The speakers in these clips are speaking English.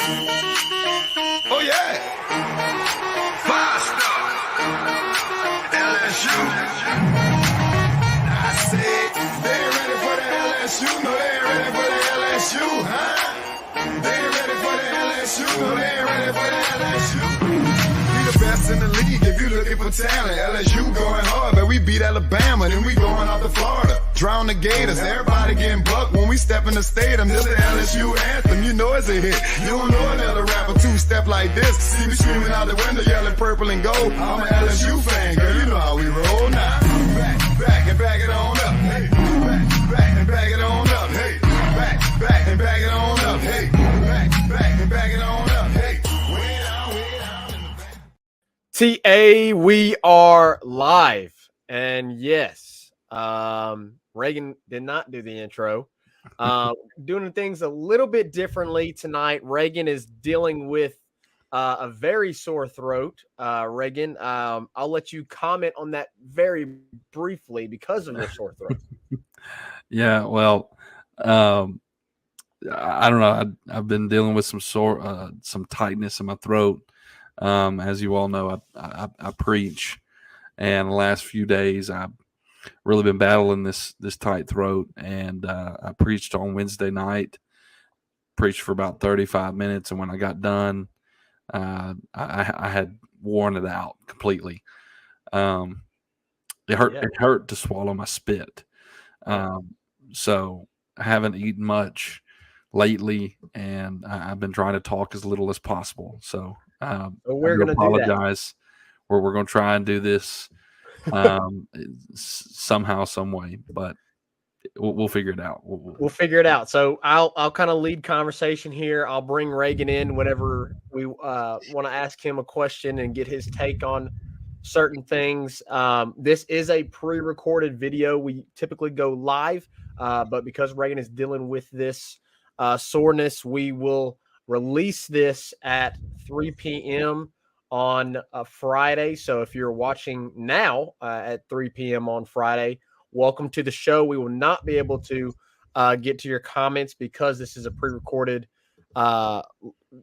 Oh, yeah. Five-star. LSU. I said, they ain't ready for the LSU. No, they ain't ready for the LSU, huh? They ain't ready for the LSU. No, they ain't ready for the LSU. We the best in the league if you looking for talent. LSU going hard, but we beat Alabama, then we going out to Florida. Drown the Gators, everybody getting bucked when we step in the stadium. This the LSU anthem, you know it's a hit. You don't know another rapper two-step like this. See me screaming out the window, yelling purple and gold. I'm an LSU fan, girl, you know how we roll now. Back and back it on up. Hey, back and back it on up. Hey, back and back it on up. Hey, back and back it on up. Hey, way down in the back. TA, we are live. And yes, Reagan did not do the intro. Doing things a little bit differently tonight. Reagan is dealing with a very sore throat. Reagan, I'll let you comment on that very briefly because of your sore throat. Yeah, well, I don't know. I've been dealing with some tightness in my throat. As you all know, I preach, and the last few days I've really been battling this tight throat. And I preached on Wednesday night, preached for about 35 minutes, and when I got done, I had worn it out completely. It hurt. Yeah. It hurt to swallow my spit. So I haven't eaten much lately, and I've been trying to talk as little as possible. So we're going to apologize. We're going to try and do this somehow, some way, but we'll figure it out. We'll figure it out. So I'll kind of lead conversation here. I'll bring Reagan in whenever we want to ask him a question and get his take on certain things. This is a pre-recorded video. We typically go live, but because Reagan is dealing with this soreness, we will release this at 3 p.m. on a Friday. So if you're watching now at 3 p.m. on Friday, welcome to the show. We will not be able to get to your comments because this is a pre-recorded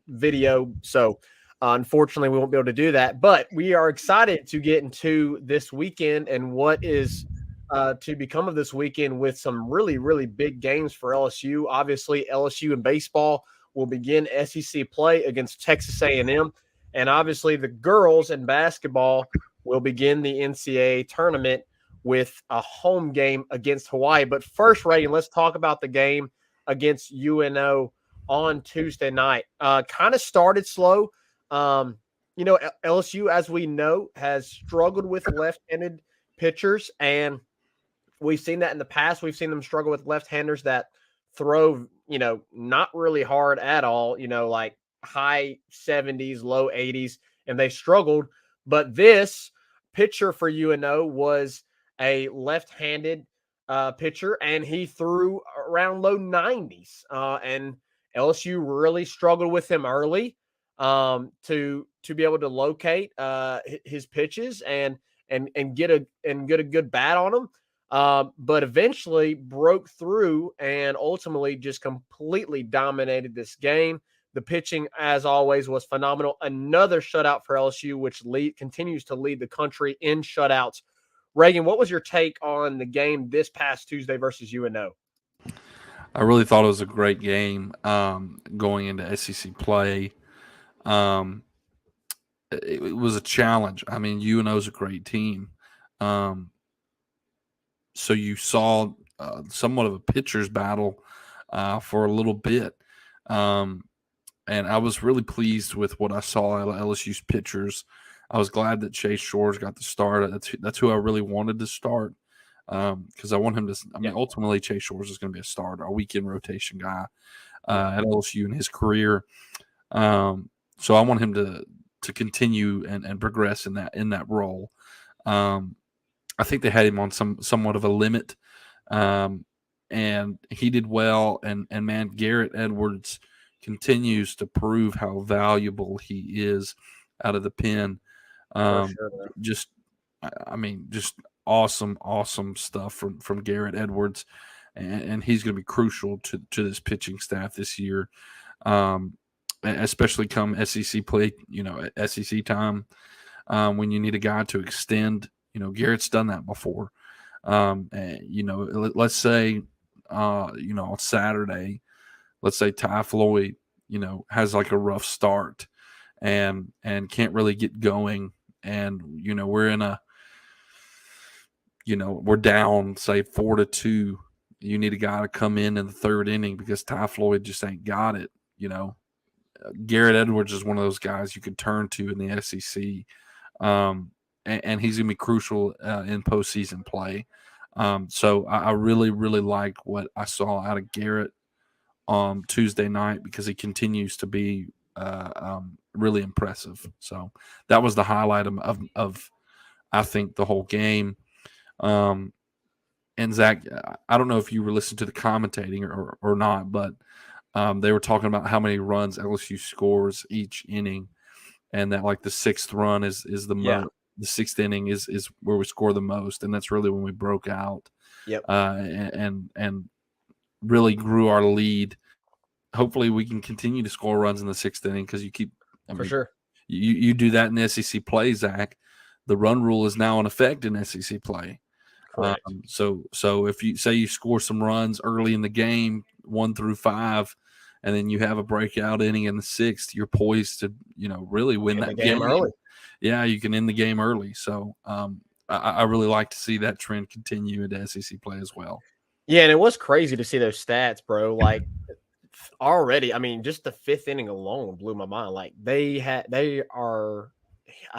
video. So unfortunately, we won't be able to do that. But we are excited to get into this weekend and what is to become of this weekend with some really, really big games for LSU. Obviously, LSU in baseball will begin SEC play against Texas A&M. And obviously, the girls in basketball will begin the NCAA tournament with a home game against Hawaii. But first, Reagan, let's talk about the game against UNO on Tuesday night. Kind of started slow. LSU, as we know, has struggled with left-handed pitchers, and we've seen that in the past. We've seen them struggle with left-handers that throw, not really hard at all, like high 70s, low 80s, and they struggled. But this pitcher for UNO was a left-handed pitcher, and he threw around low 90s. And LSU really struggled with him early to be able to locate his pitches and get a good bat on him. But eventually broke through and ultimately just completely dominated this game. The pitching, as always, was phenomenal. Another shutout for LSU, which continues to lead the country in shutouts. Reagan, what was your take on the game this past Tuesday versus UNO? I really thought it was a great game going into SEC play. It was a challenge. I mean, UNO is a great team. So you saw somewhat of a pitcher's battle for a little bit. And I was really pleased with what I saw out of LSU's pitchers. I was glad that Chase Shores got the start. That's who I really wanted to start because I want him to – ultimately Chase Shores is going to be a starter, a weekend rotation guy at LSU in his career. So I want him to continue and progress in that role. I think they had him on somewhat of a limit, and he did well. And man, Garrett Edwards continues to prove how valuable he is out of the pen. Just awesome stuff from Garrett Edwards, and he's going to be crucial to this pitching staff this year. especially come SEC play, SEC time, when you need a guy to extend. Garrett's done that before. Let's say, on Saturday, let's say Ty Floyd, has like a rough start and can't really get going. And, we're down, say 4-2. You need a guy to come in the third inning because Ty Floyd just ain't got it. Garrett Edwards is one of those guys you could turn to in the SEC. And he's going to be crucial in postseason play. So I really, really like what I saw out of Garrett on Tuesday night because he continues to be really impressive. So that was the highlight of I think, the whole game. And Zach, I don't know if you were listening to the commentating or not, but they were talking about how many runs LSU scores each inning, and that like the sixth run is the most. The sixth inning is where we score the most, and that's really when we broke out. Yep. And really grew our lead. Hopefully, we can continue to score runs in the sixth inning because you keep. For sure. You do that in the SEC play, Zach. The run rule is now in effect in SEC play. Correct. So if you say you score some runs early in the game, 1 through 5, and then you have a breakout inning in the sixth, you're poised to, really win that game early. Yeah, you can end the game early. So I really like to see that trend continue into SEC play as well. Yeah, and it was crazy to see those stats, bro. Like already, I mean, just the fifth inning alone blew my mind. Like I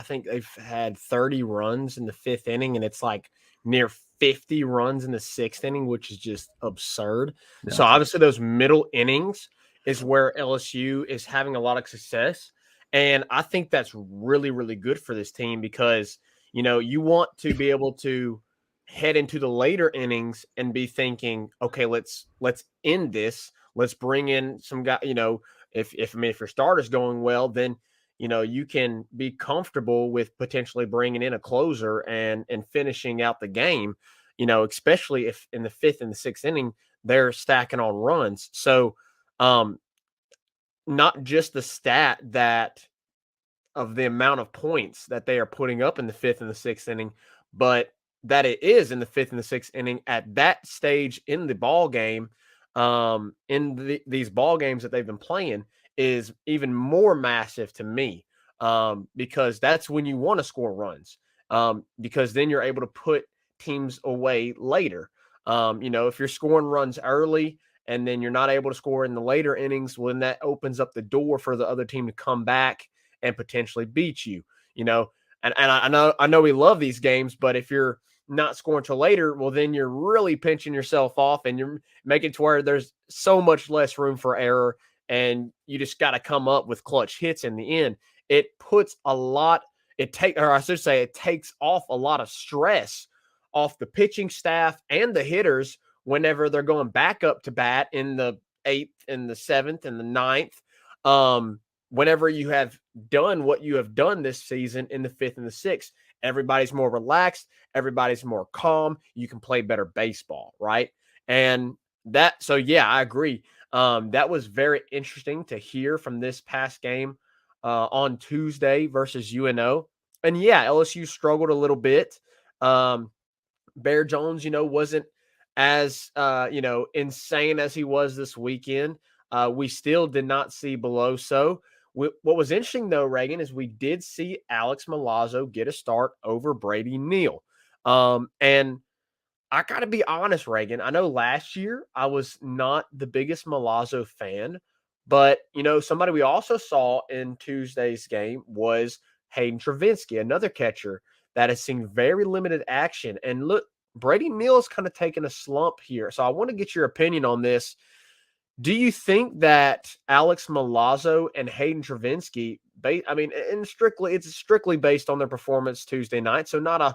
think they've had 30 runs in the fifth inning, and it's like near 50 runs in the sixth inning, which is just absurd. Yeah. So obviously those middle innings is where LSU is having a lot of success. And I think that's really, really good for this team because, you want to be able to head into the later innings and be thinking, okay, let's end this. Let's bring in some guy, if your starter's going well, then, you can be comfortable with potentially bringing in a closer and finishing out the game, especially if in the fifth and the sixth inning, they're stacking on runs. So, not just the stat that of the amount of points that they are putting up in the fifth and the sixth inning, but that it is in the fifth and the sixth inning at that stage in the ball game, these ball games that they've been playing is even more massive to me, because that's when you want to score runs, because then you're able to put teams away later. If you're scoring runs early and then you're not able to score in the later innings, well, then that opens up the door for the other team to come back and potentially beat you, and I know we love these games, but if you're not scoring till later, well, then you're really pinching yourself off and you're making it to where there's so much less room for error, and you just got to come up with clutch hits in the end. It puts it takes off a lot of stress off the pitching staff and the hitters whenever they're going back up to bat in the 8th and the 7th and the 9th. Whenever you have done what you have done this season in the 5th and the 6th, everybody's more relaxed. Everybody's more calm. You can play better baseball, right? And so yeah, I agree. That was very interesting to hear from this past game on Tuesday versus UNO. And yeah, LSU struggled a little bit. Bear Jones, wasn't as, insane as he was this weekend. We still did not see Beloso. What was interesting, though, Reagan, is we did see Alex Milazzo get a start over Brady Neal. And I got to be honest, Reagan, I know last year I was not the biggest Milazzo fan, but, somebody we also saw in Tuesday's game was Hayden Travinski, another catcher that has seen very limited action. And look, Brady Neal is kind of taking a slump here. So I want to get your opinion on this. Do you think that Alex Milazzo and Hayden Travinski, it's strictly based on their performance Tuesday night, so not a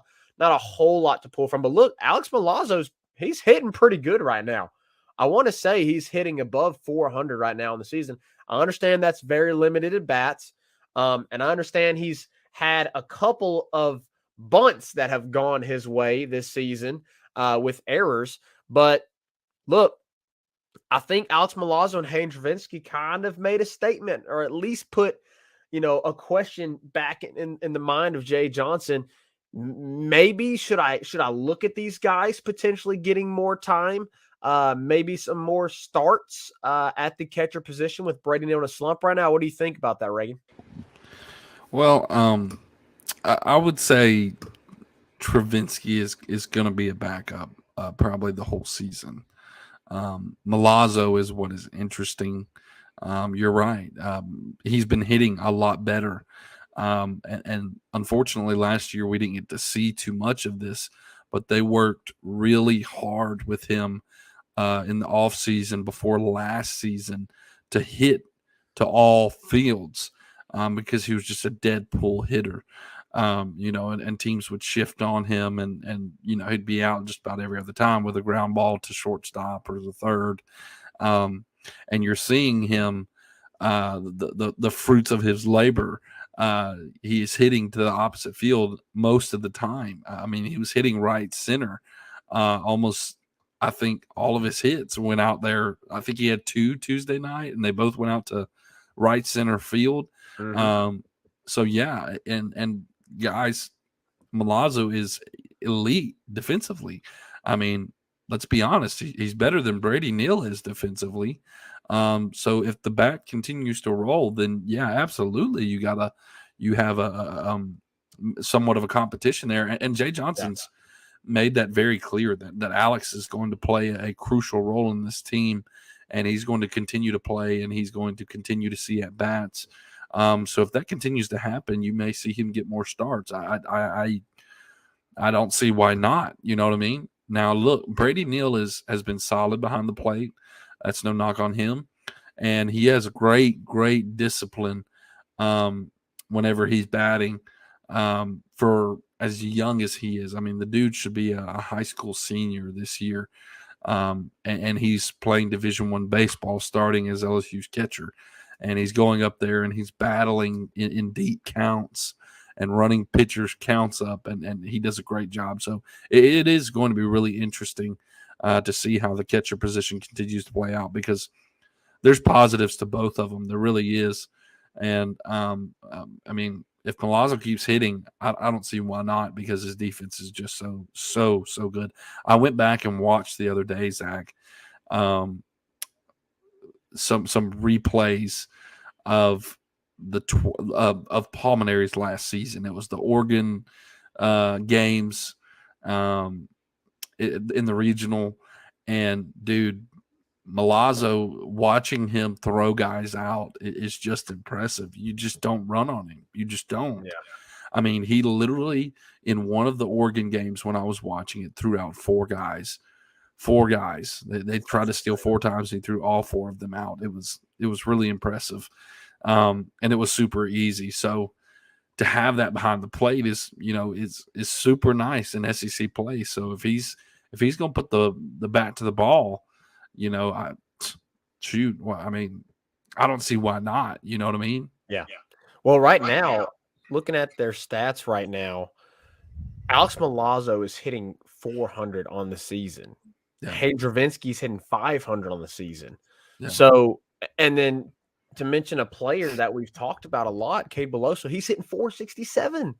whole lot to pull from. But look, Alex Milazzo's he's hitting pretty good right now. I want to say he's hitting above 400 right now in the season. I understand that's very limited at bats, and I understand he's had a couple of bunts that have gone his way this season with errors. But look, I think Alex Milazzo and Haynes Travinski kind of made a statement, or at least put, a question back in the mind of Jay Johnson. Maybe should I look at these guys potentially getting more time? Maybe some more starts at the catcher position with Brady Neal in a slump right now. What do you think about that, Reagan? Well, I would say Travinski is going to be a backup probably the whole season. Milazzo is what is interesting. You're right. He's been hitting a lot better. And unfortunately, last year we didn't get to see too much of this, but they worked really hard with him in the offseason before last season to hit to all fields because he was just a dead pull hitter. And teams would shift on him and he'd be out just about every other time with a ground ball to shortstop or the third. And you're seeing him, the fruits of his labor. He is hitting to the opposite field most of the time. I mean, he was hitting right center almost. I think all of his hits went out there. I think he had 2 Tuesday night, and they both went out to right center field. Mm-hmm. So yeah, and guys, Milazzo is elite defensively. I mean, let's be honest, he's better than Brady Neal is defensively. So if the bat continues to roll, then yeah, absolutely, you have a somewhat of a competition there. And Jay Johnson's made that very clear that Alex is going to play a crucial role in this team, and he's going to continue to play, and he's going to continue to see at bats. So if that continues to happen, you may see him get more starts. I don't see why not. You know what I mean? Now look, Brady Neal has been solid behind the plate. That's no knock on him, and he has great discipline whenever he's batting. For as young as he is, I mean, the dude should be a high school senior this year, and he's playing Division I baseball, starting as LSU's catcher. And he's going up there and he's battling in deep counts and running pitchers' counts up, and he does a great job. So it is going to be really interesting to see how the catcher position continues to play out, because there's positives to both of them. There really is. And, I mean, if Milazzo keeps hitting, I don't see why not, because his defense is just so good. I went back and watched the other day, Zach, some replays of of Paul Mainieri's last season. It was the Oregon games in the regional, and dude, Milazzo, watching him throw guys out is just impressive. You just don't run on him. You just don't. Yeah. I mean, he literally, in one of the Oregon games when I was watching it, threw out 4 guys. 4 guys. They tried to steal 4 times. He threw all 4 of them out. It was really impressive, and it was super easy. So to have that behind the plate is super nice in SEC play. So if he's going to put the bat to the ball, I mean, I don't see why not. You know what I mean? Yeah. Well, right now, looking at their stats right now, Alex Milazzo is hitting 400 on the season. Yeah. Hayden Travinski's hitting 500 on the season. Yeah. So, and then to mention a player that we've talked about a lot, Cade Beloso, he's hitting 467,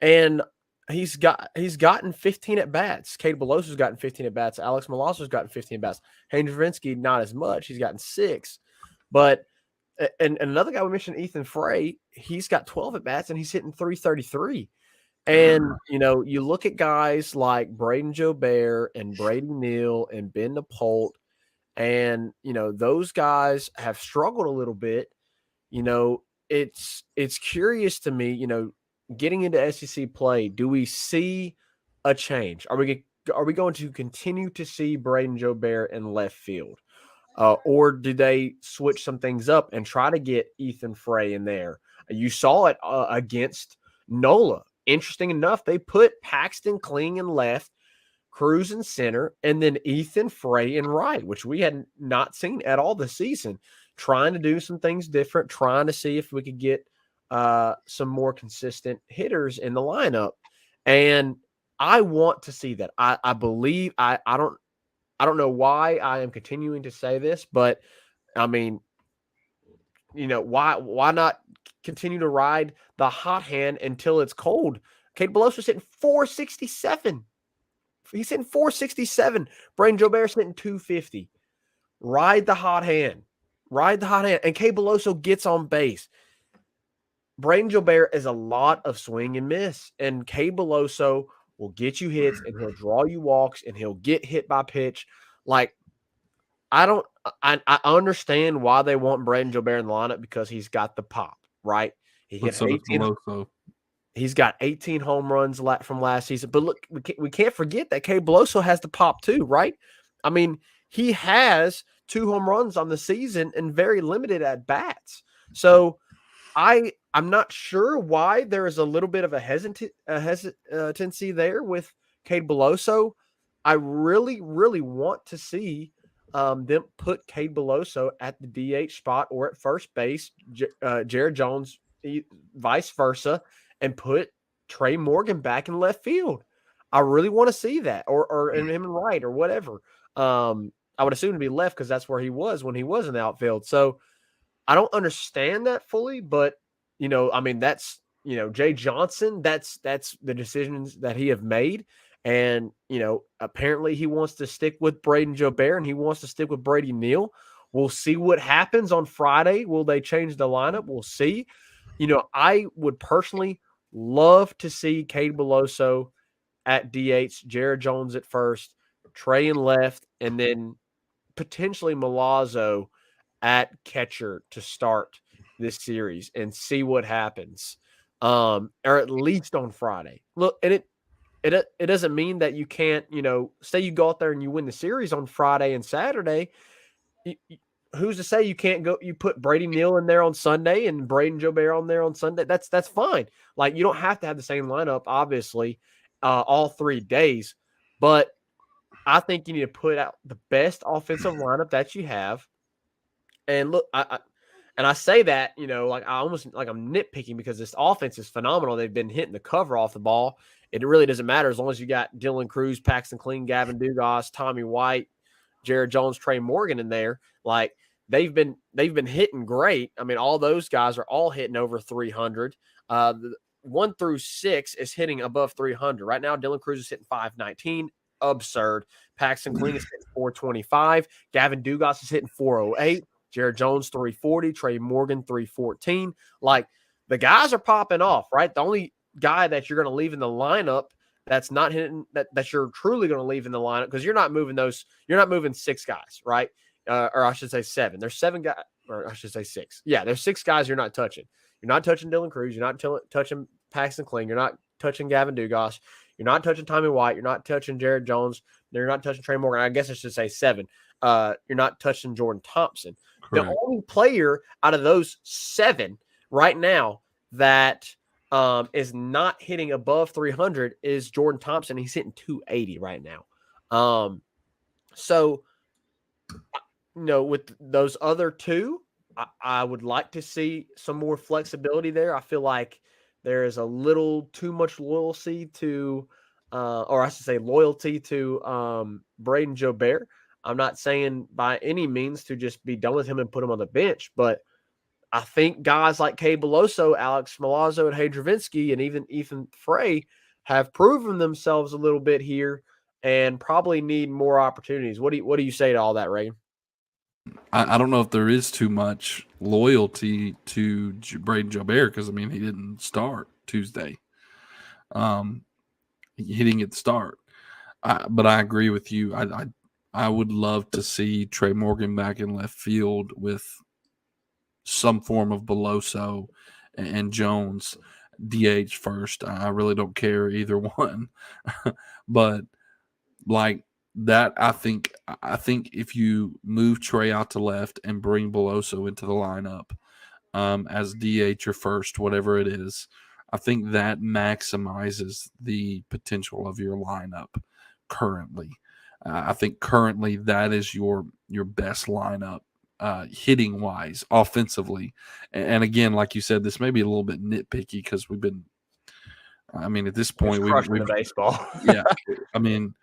and he's gotten 15 at bats. Cade Beloso's gotten 15 at bats. Alex Milazzo's gotten 15 at bats. Hayden Travinski, not as much. He's gotten 6. But and another guy we mentioned, Ethan Frey, he's got 12 at bats and he's hitting 333. And, you look at guys like Braden Jobert and Brady Neal and Ben Napolt, and, those guys have struggled a little bit. It's curious to me, getting into SEC play, do we see a change? Are we going to continue to see Braden Jobert in left field? Or do they switch some things up and try to get Ethan Frey in there? You saw it against NOLA. Interesting enough, they put Paxton Kling in left, Cruz in center, and then Ethan Frey in right, which we had not seen at all this season. Trying to do some things different, trying to see if we could get some more consistent hitters in the lineup. And I want to see that. I believe I don't I don't know why I am continuing to say this, but I mean, why not continue to ride the hot hand until it's cold? Cade Beloso's hitting 467. He's hitting 467. Braden Jobert's hitting 250. Ride the hot hand. Ride the hot hand. And Cade Beloso gets on base. Braden Jobert is a lot of swing and miss. And Cade Beloso will get you hits and he'll draw you walks and he'll get hit by pitch. Like, I understand why they want Braden Jobert in the lineup because he's got the pop, right? He's got 18 home runs from last season. But look, we can't forget that Cade Beloso has the pop too, right? I mean, he has 2 home runs on the season and very limited at bats. So I'm not sure why there is a little bit of a hesitancy there with Cade Beloso. I really, really want to see them put Cade Beloso at the DH spot or at first base, Jared Jones, vice versa, and put Trey Morgan back in left field. I really want to see that, or in him in right, or whatever. I would assume to be left because that's where he was when he was in the outfield. So I don't understand that fully, but I mean, that's Jay Johnson. That's the decisions that he have made. And, apparently he wants to stick with Braden Jobert and he wants to stick with Brady Neal. We'll see what happens on Friday. Will they change the lineup? We'll see. I would personally love to see Cade Beloso at DH, Jared Jones at first, Trey in left, and then potentially Milazzo at catcher to start this series and see what happens. Or at least on Friday. Look, and it doesn't mean that you can't, say you go out there and you win the series on Friday and Saturday. Who's to say you can't go? You put Brady Neal in there on Sunday and Braden Jobert on there on Sunday. That's fine. Like, you don't have to have the same lineup, obviously, all 3 days. But I think you need to put out the best offensive lineup that you have. And look, I say that, like I'm nitpicking because this offense is phenomenal. They've been hitting the cover off the ball. It really doesn't matter as long as you got Dylan Cruz, Paxton Kling, Gavin Dugas, Tommy White, Jared Jones, Trey Morgan in there. Like, they've been hitting great. I mean, all those guys are all hitting over 300. 1 through 6 is hitting above 300 right now. Dylan Cruz is hitting 519. Absurd. Paxton Kling is hitting 425. Gavin Dugas is hitting 408. Jared Jones 340. Trey Morgan 314. Like, the guys are popping off, right? The only guy that you're going to leave in the lineup that's not hitting that you're truly going to leave in the lineup, because you're not moving 6 guys, right? Or I should say 7. There's 7 guys, or I should say 6. Yeah, there's 6 guys you're not touching. You're not touching Dylan Cruz. You're not touching Paxton Kling. You're not touching Gavin Dugas. You're not touching Tommy White. You're not touching Jared Jones. You're not touching Trey Morgan. I guess I should say 7. You're not touching Jordan Thompson. Correct. The only player out of those 7 right now that is not hitting above 300 is Jordan Thompson. He's hitting 280 right now. So, with those other 2, I would like to see some more flexibility there. I feel like there is a little too much loyalty to Braden Jobert. I'm not saying by any means to just be done with him and put him on the bench, but I think guys like Cade Beloso, Alex Milazzo, and Hadrovinsky, and even Ethan Frey have proven themselves a little bit here and probably need more opportunities. What do you say to all that, Ray? I don't know if there is too much loyalty to Braden Jobert because, I mean, he didn't start Tuesday. He didn't get the start. But I agree with you. I would love to see Trey Morgan back in left field with some form of Beloso and Jones DH first. I really don't care either one. But like that, I think if you move Trey out to left and bring Beloso into the lineup as DH or first, whatever it is, I think that maximizes the potential of your lineup currently. I think currently that is your best lineup hitting wise, offensively. And again, like you said, this may be a little bit nitpicky because we've been, I mean, at this point, we've the baseball. Yeah. I mean,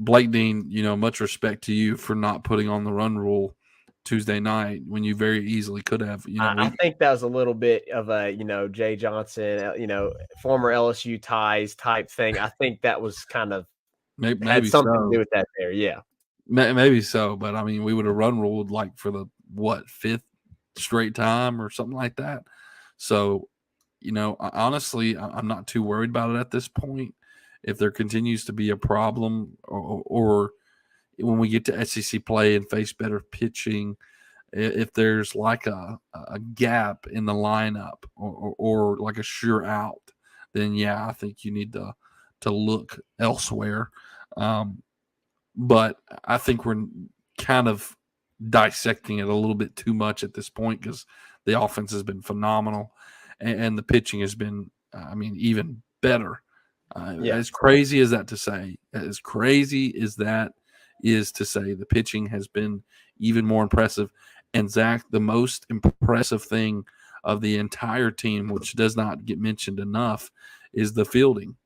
Blake Dean, much respect to you for not putting on the run rule Tuesday night when you very easily could have. I think that was a little bit of a, Jay Johnson, former LSU ties type thing. I think that was kind of maybe had something so. to do with that there. Yeah. Maybe so, but I mean, we would have run ruled like for the fifth straight time or something like that. So, honestly, I'm not too worried about it at this point. If there continues to be a problem, or when we get to SEC play and face better pitching, if there's like a gap in the lineup or like a sure out, then yeah, I think you need to look elsewhere. But I think we're kind of dissecting it a little bit too much at this point because the offense has been phenomenal and the pitching has been, even better. As crazy as that to say, the pitching has been even more impressive. And Zach, the most impressive thing of the entire team, which does not get mentioned enough, is the fielding.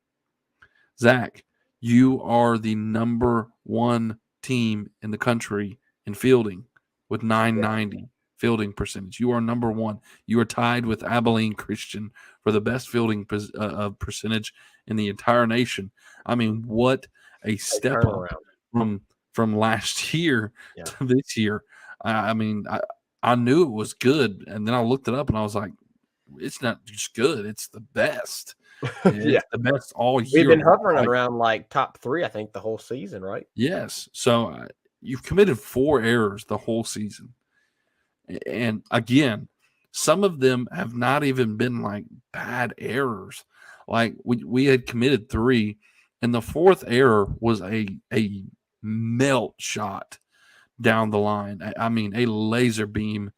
Zach, you are the number one team in the country in fielding with 990 fielding percentage. You are number one. You are tied with Abilene Christian for the best fielding percentage in the entire nation. I mean, what a step up from last year to this year. I knew it was good, and then I looked it up, and I was like, it's not just good; it's the best. It's the best all year. We've been hovering around like top 3, I think, the whole season, right? Yes. So you've committed 4 errors the whole season. And again, some of them have not even been like bad errors. Like we had committed 3, and the 4th error was a melt shot down the line. I mean, a laser beam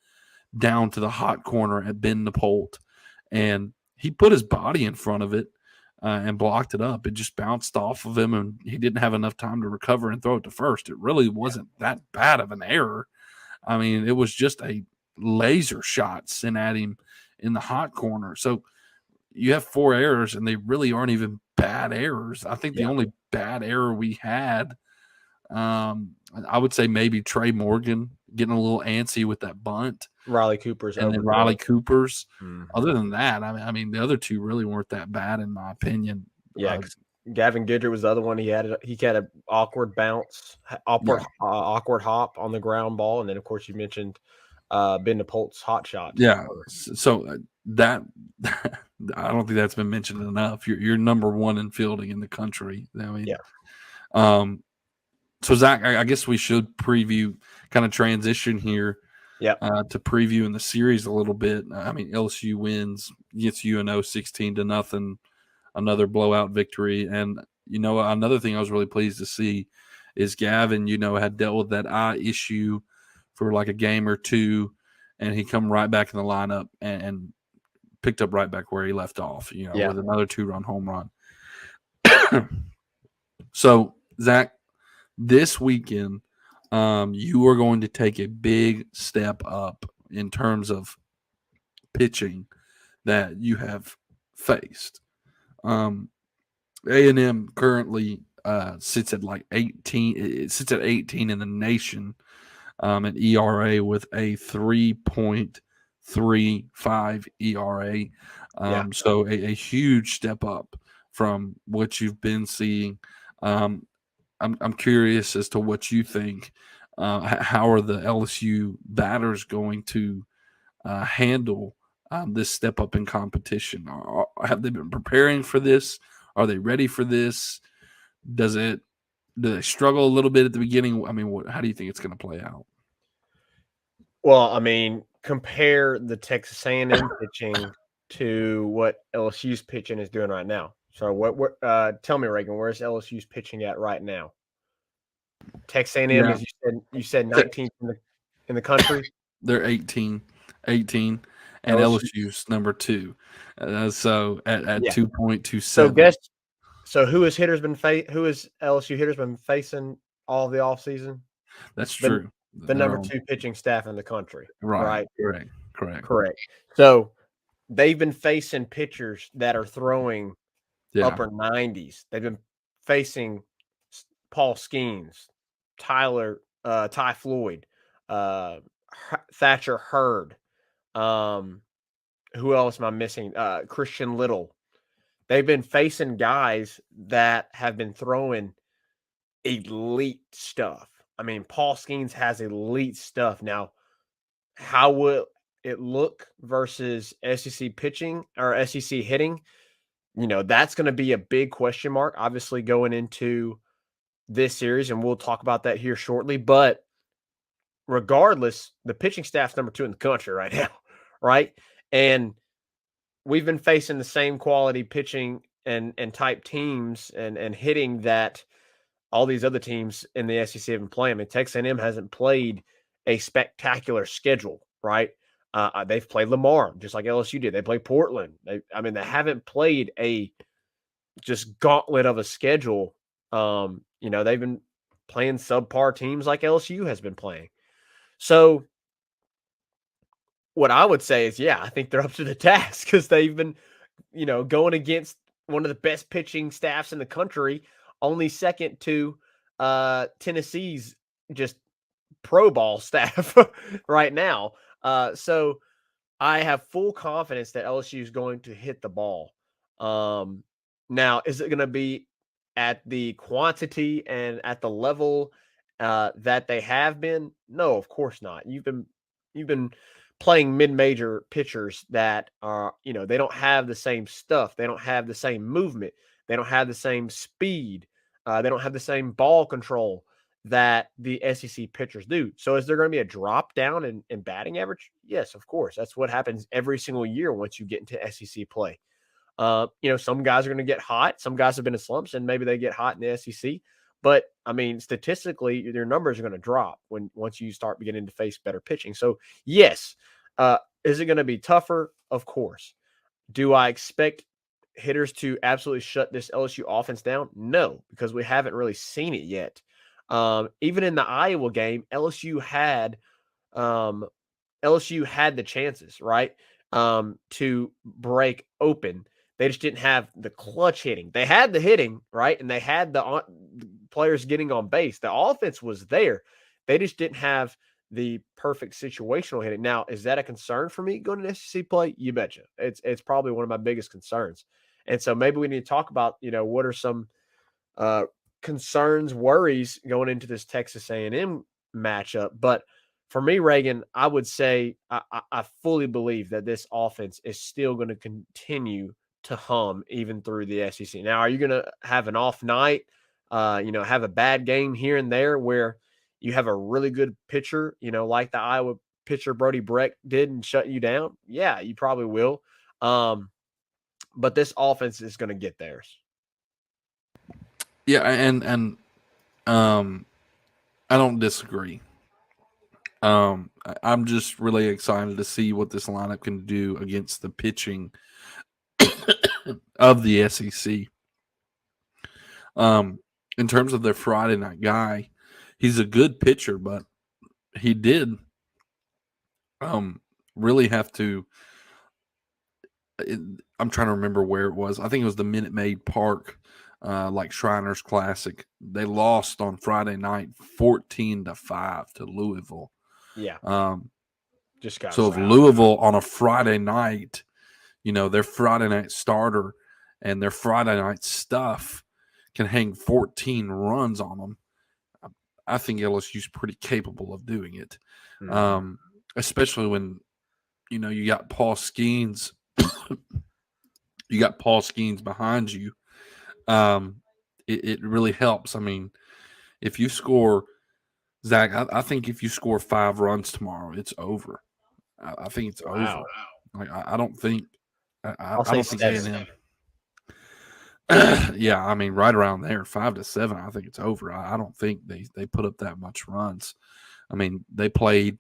down to the hot corner at Ben Napolt. And he put his body in front of it and blocked it up. It just bounced off of him, and he didn't have enough time to recover and throw it to first. It really wasn't that bad of an error. I mean, it was just a laser shot sent at him in the hot corner. So you have 4 errors, and they really aren't even bad errors. I think the only bad error we had, I would say maybe Trey Morgan getting a little antsy with that bunt. Riley Cooper's. And then Riley Cooper's. Mm-hmm. Other than that, I mean, the other 2 really weren't that bad in my opinion. Yeah, Gavin Goodrich was the other one. He had an awkward bounce, awkward hop on the ground ball, and then of course you mentioned Ben Napolt's hot shot. Yeah, so that I don't think that's been mentioned enough. You're number 1 in fielding in the country. I mean, so Zach, I guess we should preview, kind of transition here. To preview in the series a little bit. I mean, LSU wins, gets UNO 16-0, another blowout victory. And, another thing I was really pleased to see is Gavin, had dealt with that eye issue for like a game or 2, and he come right back in the lineup and picked up right back where he left off, with another 2-run home run. So, Zach, this weekend, you are going to take a big step up in terms of pitching that you have faced. A&M currently sits at like 18. It sits at 18 in the nation, an ERA with a 3.35 ERA. So a huge step up from what you've been seeing. I'm curious as to what you think. How are the LSU batters going to handle this step up in competition? Have they been preparing for this? Are they ready for this? Do they struggle a little bit at the beginning? I mean, how do you think it's going to play out? Well, I mean, compare the Texas A&M pitching to what LSU's pitching is doing right now. So what tell me, Reagan, where's LSU's pitching at right now? Texas A&M, as you said 19th in the country. They're 18, and LSU's number 2. So at 2.27. So who has LSU hitters been facing all the offseason? That's true. The number 2 pitching staff in the country. Right. Correct. So they've been facing pitchers that are throwing upper 90s. They've been facing Paul Skeens, Ty Floyd, Thatcher Hurd. Who else am I missing? Christian Little. They've been facing guys that have been throwing elite stuff. I mean, Paul Skeens has elite stuff. Now, how will it look versus SEC pitching or SEC hitting? That's going to be a big question mark, obviously, going into this series, and we'll talk about that here shortly. But regardless, the pitching staff's number 2 in the country right now, right? And we've been facing the same quality pitching and type teams and hitting that all these other teams in the SEC have been playing. I mean, Texas A&M hasn't played a spectacular schedule, right? They've played Lamar, just like LSU did. They played Portland. They haven't played a just gauntlet of a schedule. They've been playing subpar teams like LSU has been playing. So what I would say is, I think they're up to the task because they've been, going against one of the best pitching staffs in the country, only second to Tennessee's just pro ball staff right now. So I have full confidence that LSU is going to hit the ball. Now, is it going to be at the quantity and at the level that they have been? No, of course not. You've been playing mid-major pitchers that are, they don't have the same stuff. They don't have the same movement. They don't have the same speed. They don't have the same ball control that the SEC pitchers do. So is there going to be a drop down in batting average? Yes, of course. That's what happens every single year once you get into SEC play. Some guys are going to get hot. Some guys have been in slumps, and maybe they get hot in the SEC. But, I mean, statistically, your numbers are going to drop once you start beginning to face better pitching. So, yes. Is it going to be tougher? Of course. Do I expect hitters to absolutely shut this LSU offense down? No, because we haven't really seen it yet. Even in the Iowa game, LSU had the chances, right, to break open. They just didn't have the clutch hitting. They had the hitting, right, and they had the players getting on base. The offense was there. They just didn't have the perfect situational hitting. Now, is that a concern for me going to SEC play? You betcha. It's probably one of my biggest concerns. And so maybe we need to talk about, what are some concerns, worries going into this Texas A&M matchup. But for me, Reagan, I would say I fully believe that this offense is still going to continue to hum even through the SEC. Now, are you going to have an off night, have a bad game here and there where you have a really good pitcher, like the Iowa pitcher Brody Breck did and shut you down? Yeah, you probably will. But this offense is going to get theirs. Yeah, and I don't disagree. I'm just really excited to see what this lineup can do against the pitching of the SEC. In terms of their Friday night guy, he's a good pitcher, but he did really have to. I'm trying to remember where it was. I think it was the Minute Maid Park, like Shriners Classic. They lost on Friday night 14-5 to Louisville. Yeah. Just got so if Louisville on a Friday night, their Friday night starter and their Friday night stuff can hang 14 runs on them, I think LSU's pretty capable of doing it. Mm-hmm. Especially when, you got Paul Skeens. You got Paul Skeens behind you. It really helps. I mean, if you score, Zach, I think if you score 5 runs tomorrow, it's over. I think it's over. Like I don't think. I don't think A&M. Yeah, I mean, right around there, 5-7. I think it's over. I don't think they put up that much runs. I mean, they played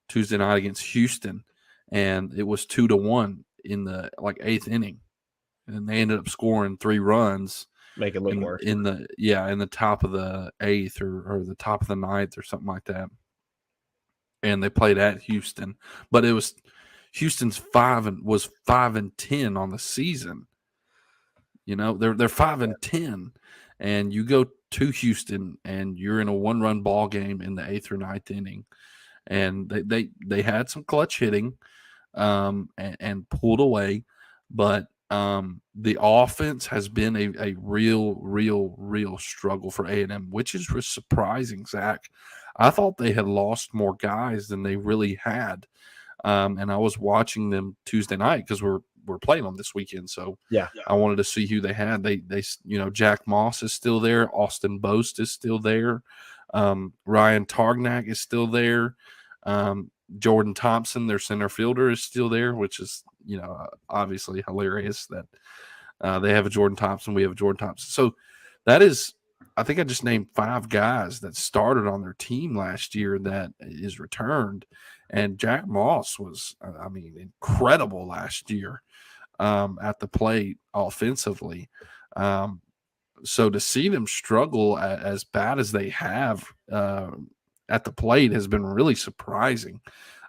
Tuesday night against Houston, and it was 2-1 in the 8th inning, and they ended up scoring 3 runs. Make it look worse in the top of the 8th or the top of the 9th or something like that. And they played at Houston, but it was Houston's 5-10 on the season. They're 5-10, and you go to Houston, and you're in a 1-run ball game in the 8th or 9th inning, and they had some clutch hitting, and pulled away, but the offense has been a real struggle for A&M, which is surprising, Zach. I thought they had lost more guys than they really had. And I was watching them Tuesday night because we're playing them this weekend. So Yeah. I wanted to see who they had. They Jack Moss is still there. Austin Boast is still there. Ryan Targnack is still there. Jordan Thompson, their center fielder, is still there, which is, obviously hilarious that they have a Jordan Thompson. We have a Jordan Thompson. So that is, I think I just named 5 guys that started on their team last year that is returned. And Jack Moss was, incredible last year at the plate offensively. So to see them struggle as bad as they have at the plate has been really surprising.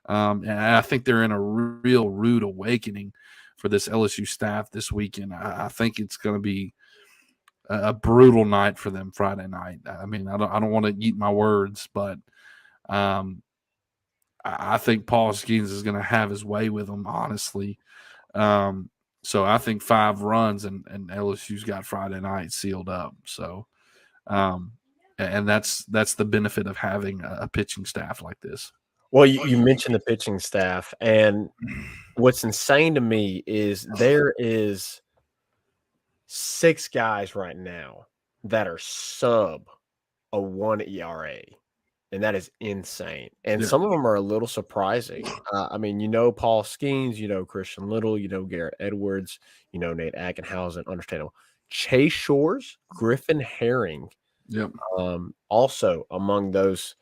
And I think they're in a real rude awakening for this LSU staff this weekend. I think it's going to be a brutal night for them Friday night. I don't want to eat my words, but I think Paul Skeens is going to have his way with them, honestly. So I think 5 runs and LSU's got Friday night sealed up. So, and that's the benefit of having a pitching staff like this. Well, you mentioned the pitching staff, and what's insane to me is there is 6 guys right now that are sub a 1 ERA, and that is insane. And some of them are a little surprising. Paul Skeens, Christian Little, Garrett Edwards, Nate Ackenhausen, understandable. Chase Shores, Griffin Herring, also among those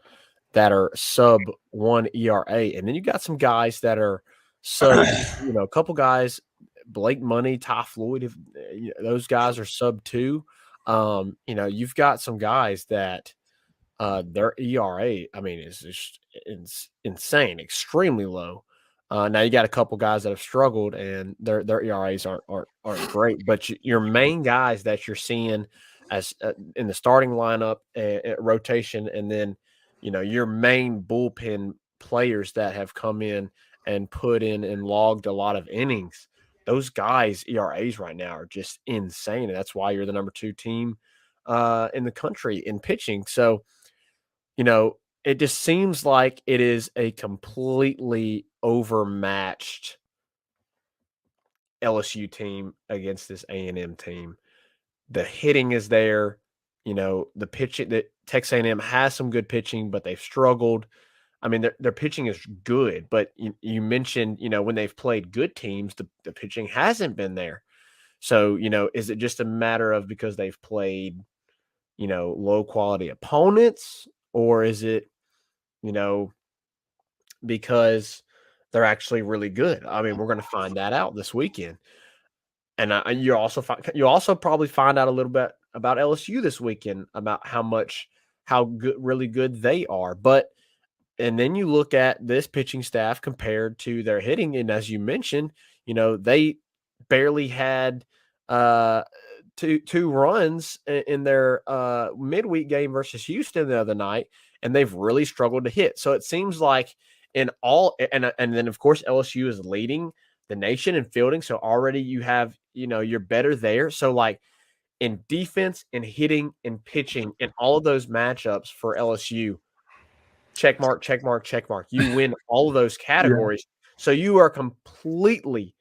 that are sub 1 ERA. And then you got some guys that are sub, a couple guys, Blake Money, Ty Floyd, those guys are sub 2. You've got some guys that their ERA, is just insane, extremely low. Now you got a couple guys that have struggled, and their ERAs aren't great. But your main guys that you're seeing as in the starting lineup, rotation, and then your main bullpen players that have come in and put in and logged a lot of innings. Those guys' ERAs right now are just insane, and that's why you're the number 2 team in the country in pitching. So, it just seems like it is a completely overmatched LSU team against this A&M team. The hitting is there. The pitching, that Texas A&M has some good pitching, but they've struggled. Their pitching is good, but you mentioned, when they've played good teams, the pitching hasn't been there. So, is it just a matter of because they've played, low quality opponents, or is it, because they're actually really good? We're going to find that out this weekend. And you also probably find out a little bit about LSU this weekend, about how good, really good they are. And then you look at this pitching staff compared to their hitting, and as you mentioned, they barely had two runs in their midweek game versus Houston the other night, and they've really struggled to hit. So it seems like and then of course LSU is leading the nation in fielding, so already you have you're better there. So like in defense and hitting and pitching and all of those matchups for LSU, check mark. You win all of those categories. So you are completely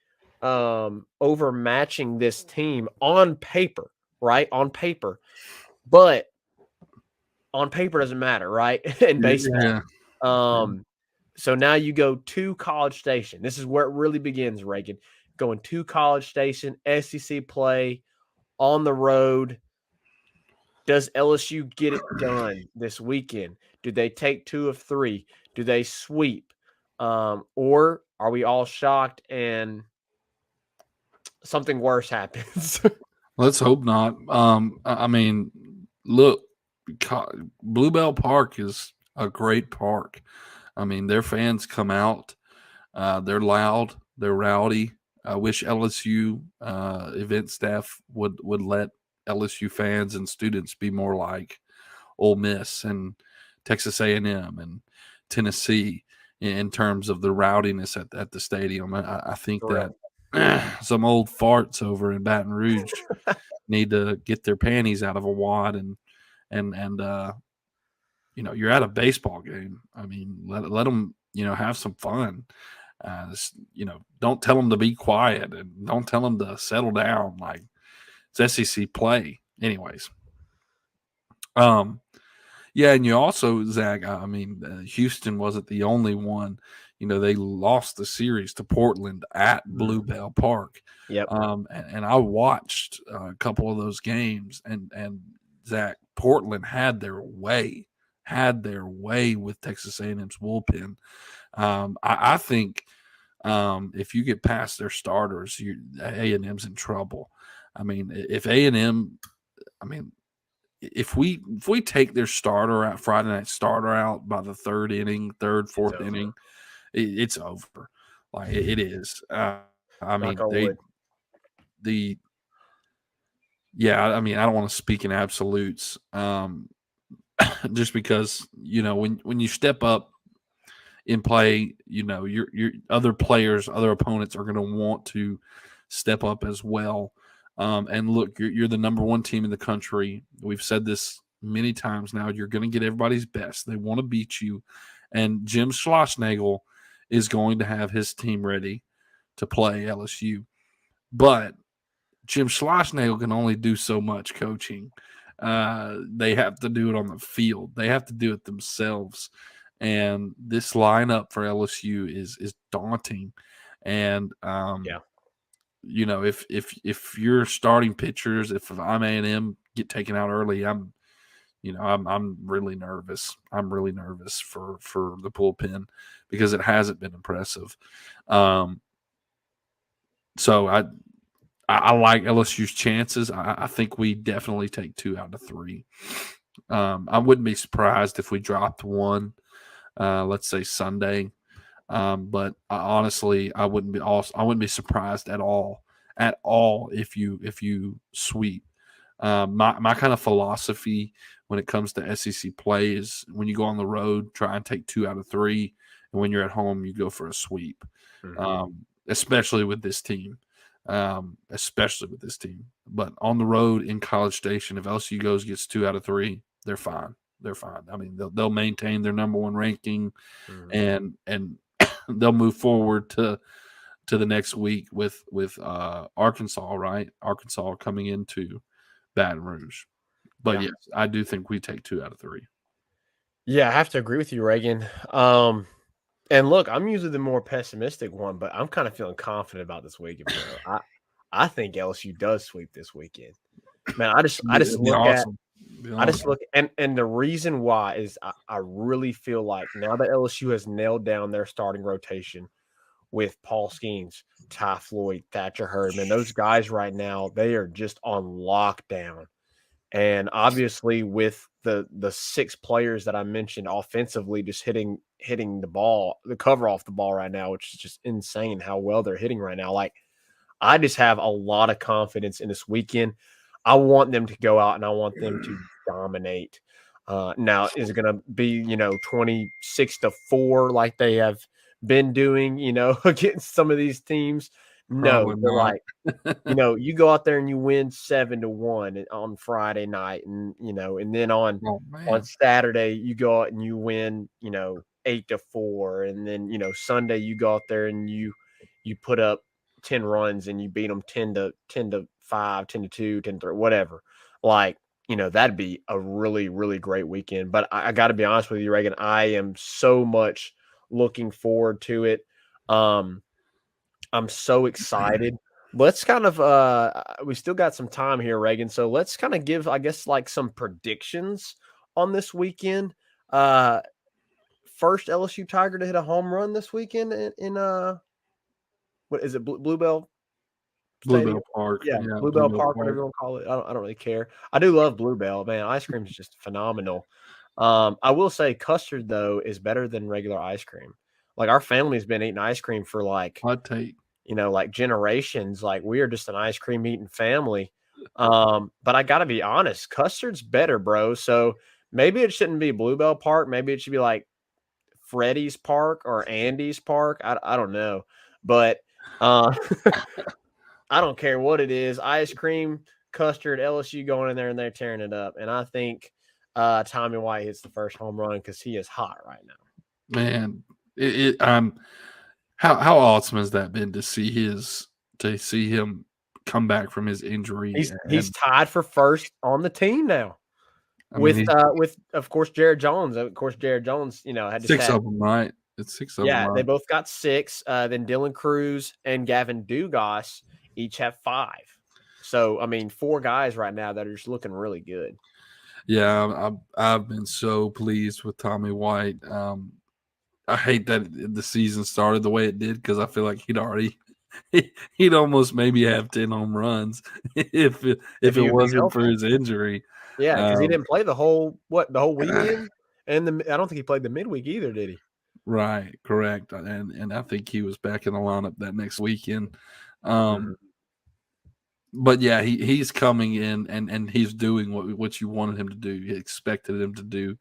overmatching this team on paper, right? On paper. But on paper doesn't matter, right? In baseball. So now you go to College Station. This is where it really begins, Reagan. Going to College Station, SEC play on the road. Does LSU get it done this weekend? Do they take 2 of 3? Do they sweep? Or are we all shocked and something worse happens? Let's hope not. Look, Bluebell Park is a great park. Their fans come out. They're loud. They're rowdy. I wish LSU event staff would let LSU fans and students be more like Ole Miss and Texas A&M and Tennessee in terms of the rowdiness at the stadium. I think For that some old farts over in Baton Rouge need to get their panties out of a wad and you're at a baseball game. I mean, let them have some fun. Don't tell them to be quiet and don't tell them to settle down. Like it's SEC play, anyways. Yeah, and you also, Zach. I mean, Houston wasn't the only one. They lost the series to Portland at Bluebell Park. Yep. And I watched a couple of those games, and Zach, Portland had their way with Texas A&M's bullpen. I think if you get past their starters, A&M's in trouble. I mean, if A&M, if we take their starter out, Friday night starter out by the third, fourth inning, it's over. Like it is. I mean, I don't want to speak in absolutes. Just because when you step up in play, your other players, other opponents are going to want to step up as well. And look, you're the number one team in the country. We've said this many times now. You're going to get everybody's best. They want to beat you, and Jim Schlossnagle is going to have his team ready to play LSU. But Jim Schlossnagle can only do so much coaching. They have to do it on the field. They have to do it themselves. And this lineup for LSU is daunting. And if you're starting pitchers, if I'm A&M get taken out early, I'm really nervous. I'm really nervous for the bullpen because it hasn't been impressive. So I like LSU's chances. I think we definitely take 2 out of 3. I wouldn't be surprised if we dropped one, let's say Sunday. But honestly, I wouldn't be surprised at all if you sweep. My kind of philosophy when it comes to SEC play is when you go on the road, try and take 2 out of 3, and when you're at home, you go for a sweep. Especially with this team. But on the road in College Station, if LSU gets 2 out of 3, they're fine. I mean, they'll maintain their number one ranking, and they'll move forward to the next week with Arkansas, right? Arkansas coming into Baton Rouge. But yes, I do think we take 2 out of 3. Yeah, I have to agree with you, Reagan. And look, I'm usually the more pessimistic one, but I'm kind of feeling confident about this weekend, bro. I think LSU does sweep this weekend. Man, I just look and the reason why is I really feel like now that LSU has nailed down their starting rotation with Paul Skeens, Ty Floyd, Thatcher Hurdman, those guys right now, they are just on lockdown. And obviously with the 6 players that I mentioned offensively just hitting the cover off the ball right now, which is just insane how well they're hitting right now. Like, I just have a lot of confidence in this weekend. I want them to go out and I want them to dominate. Now, is it going to be, 26-4 like they have been doing, against some of these teams? No, they're like, you go out there and you win 7-1 on Friday night, and and then on Saturday you go out and you win 8-4, and then Sunday you go out there and you put up 10 runs and you beat them 10-5, 10-2, 10-3, whatever. Like, that'd be a really, really great weekend. But I got to be honest with you, Reagan, I am so much looking forward to it. I'm so excited. Let's kind of we still got some time here, Reagan. So let's kind of give, I guess, like some predictions on this weekend. First LSU Tiger to hit a home run this weekend in what is it, Bluebell Park? Yeah, Bluebell Park, whatever you want to call it. I don't really care. I do love Bluebell, man. Ice cream is just phenomenal. I will say custard though is better than regular ice cream. Like, our family's been eating ice cream for like hot take. like generations. Like, we are just an ice cream eating family. But I gotta be honest, Custard's better, bro. So maybe it shouldn't be Bluebell Park. Maybe it should be like Freddie's Park or Andy's Park. I don't know. But uh I don't care what it is. Ice cream, custard, LSU going in there and they're tearing it up. And I think Tommy White hits the first home run because he is hot right now. Man, how awesome has that been to see him come back from his injury? He's tied for first on the team now. With of course Jared Jones. Of course, Jared Jones, had 6 of them, right? It's 6 of them. Yeah, right? they both got 6. Then Dylan Cruz and Gavin Dugas each have 5. So, I mean, 4 guys right now that are just looking really good. Yeah, I've been so pleased with Tommy White. I hate that the season started the way it did because I feel like he'd almost maybe have 10 home runs if it wasn't for his injury. Yeah, because he didn't play the whole weekend, and I don't think he played the midweek either, did he? Right, correct, and I think he was back in the lineup that next weekend. But yeah, he's coming in and he's doing what you wanted him to do. You expected him to do.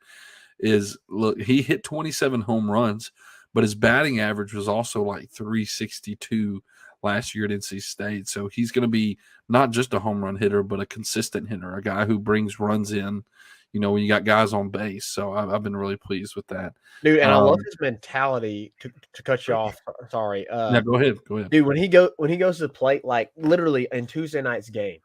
Look, he hit 27 home runs, but his batting average was also like 362 last year at NC State. So he's going to be not just a home run hitter, but a consistent hitter, a guy who brings runs in, when you got guys on base. So I've been really pleased with that. Dude, and I love his mentality to cut you off. Sorry. Yeah, go ahead. Dude, when he goes to the plate, like literally in Tuesday night's game,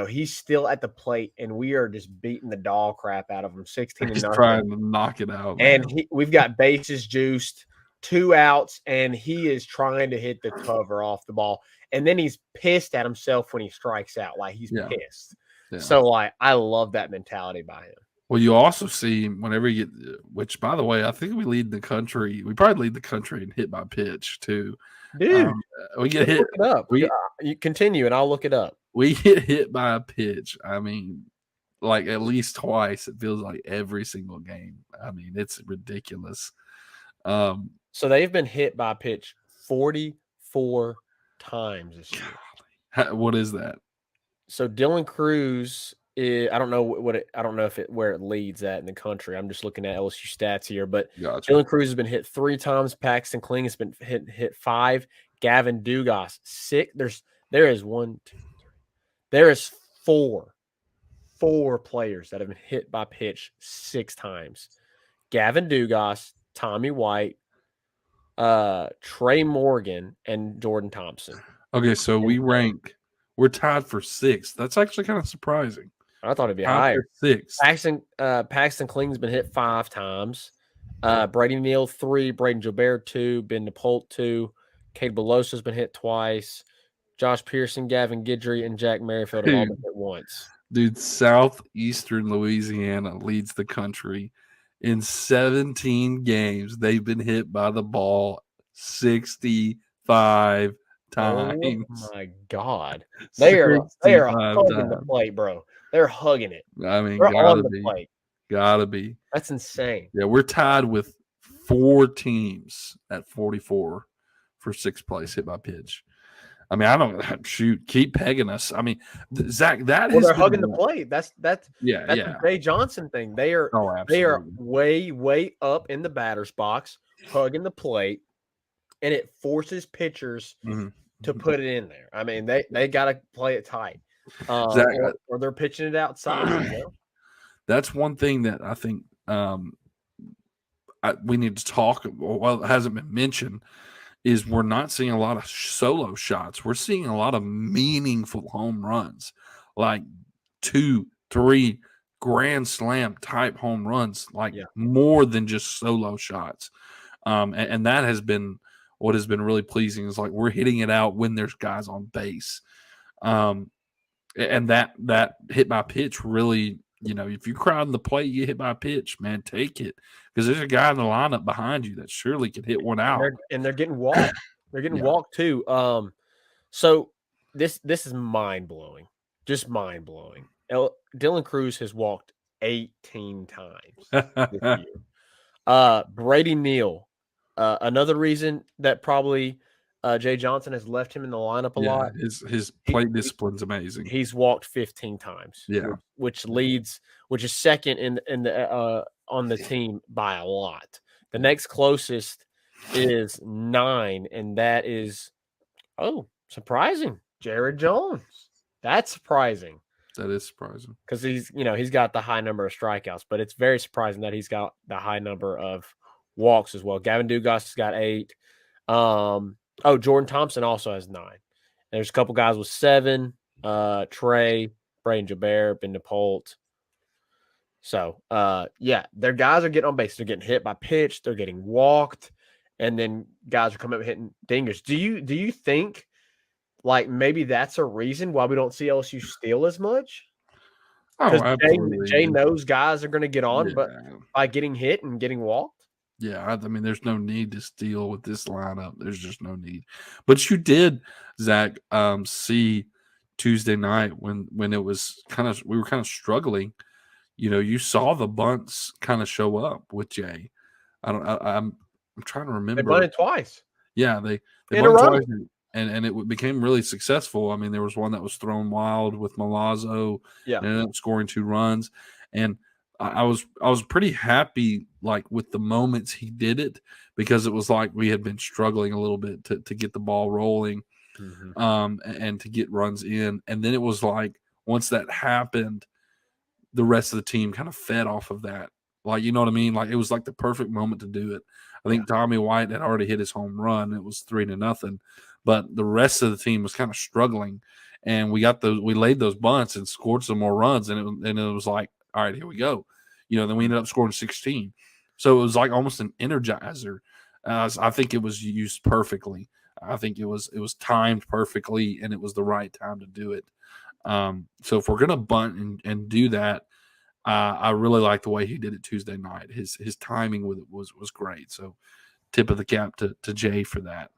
he's still at the plate, and we are just beating the dog crap out of him, 16-0. He's trying to knock it out. And we've got bases juiced, 2 outs, and he is trying to hit the cover off the ball. And then he's pissed at himself when he strikes out, like he's pissed. Yeah. So, I love that mentality by him. Well, you also see whenever you get, which by the way, I think we lead the country. We probably lead the country in hit by pitch too. Dude, we get hit. Look it up. You continue, and I'll look it up. We get hit by a pitch. I mean, like at least twice. It feels like every single game. I mean, it's ridiculous. So they've been hit by a pitch 44 times this year. What is that? So Dylan Cruz I don't know where it leads at in the country. I'm just looking at LSU stats here, but gotcha. Dylan Cruz has been hit 3 times. Paxton Kling has been hit 5. Gavin Dugas 6. There is 1, 2, 3. There is 4 players that have been hit by pitch 6 times. Gavin Dugas, Tommy White, Trey Morgan, and Jordan Thompson. Okay, so we're tied for 6th. That's actually kind of surprising. I thought it'd be higher. 6. Paxton Kling's been hit 5 times. Brady Neal 3, Braden Jobert 2, Ben DePolt 2, Cade Belosa's been hit twice. Josh Pearson, Gavin Guidry, and Jack Merrifield have all been hit once. Dude, southeastern Louisiana leads the country. In 17 games, they've been hit by the ball 65 times. Oh my God. They are hugging the plate, bro. They're hugging it. I mean, they're on the plate. Gotta be. That's insane. Yeah, we're tied with 4 teams at 44 for 6th place hit by pitch. I mean, I don't shoot. Keep pegging us. I mean, Zach, they're hugging the plate. That's the Jay Johnson thing. They are way up in the batter's box, hugging the plate, and it forces pitchers to put it in there. I mean, they got to play it tight, Zach, or they're pitching it outside. That's one thing that I think we need to talk. Well, it hasn't been mentioned. Is we're not seeing a lot of solo shots. We're seeing a lot of meaningful home runs, like 2, 3 grand slam type home runs, more than just solo shots. And that has been what has been really pleasing is like we're hitting it out when there's guys on base. And that hit by pitch really, if you crowd in the plate, you get hit by a pitch, man, take it. Because there's a guy in the lineup behind you that surely could hit one out. And they're getting walked. They're getting walked too. So this is mind-blowing. Just mind-blowing. Dylan Cruz has walked 18 times this year. Brady Neal, another reason that probably Jay Johnson has left him in the lineup a Yeah, lot. his plate discipline's amazing. He's walked 15 times. Yeah. which is second in the on the team by a lot. The next closest is 9, and that is surprising, Jared Jones. That's surprising. That is surprising because he's got the high number of strikeouts, but it's very surprising that he's got the high number of walks as well. Gavin Dugas has got 8. Jordan Thompson also has 9. There's a couple guys with 7. Trey, Braden Jabert, Ben DePault. So, their guys are getting on base. They're getting hit by pitch. They're getting walked, and then guys are coming up hitting dingers. Do you think like maybe that's a reason why we don't see LSU steal as much? Because Jay knows guys are going to get on, but by getting hit and getting walked. Yeah, I mean, there's no need to steal with this lineup. There's just no need. But you did, Zach, see Tuesday night when it was we were kind of struggling. You saw the bunts kind of show up with Jay. I'm trying to remember. They bunted twice. Yeah, they bunted twice, and it became really successful. I mean, there was one that was thrown wild with Milazzo. Yeah, and ended up scoring 2 runs, and I was pretty happy like with the moments he did it, because it was like we had been struggling a little bit to get the ball rolling, and to get runs in, and then it was like once that happened, the rest of the team kind of fed off of that. Like, you know what I mean? Like, it was like the perfect moment to do it. I think Tommy White had already hit his home run. It was 3-0, but the rest of the team was kind of struggling, and we laid those bunts and scored some more runs, and it was like, all right, here we go. Then we ended up scoring 16. So it was like almost an energizer. I think it was used perfectly. I think it was timed perfectly, and it was the right time to do it. So if we're gonna bunt and do that, I really like the way he did it Tuesday night. His timing with it was great. So tip of the cap to Jay for that.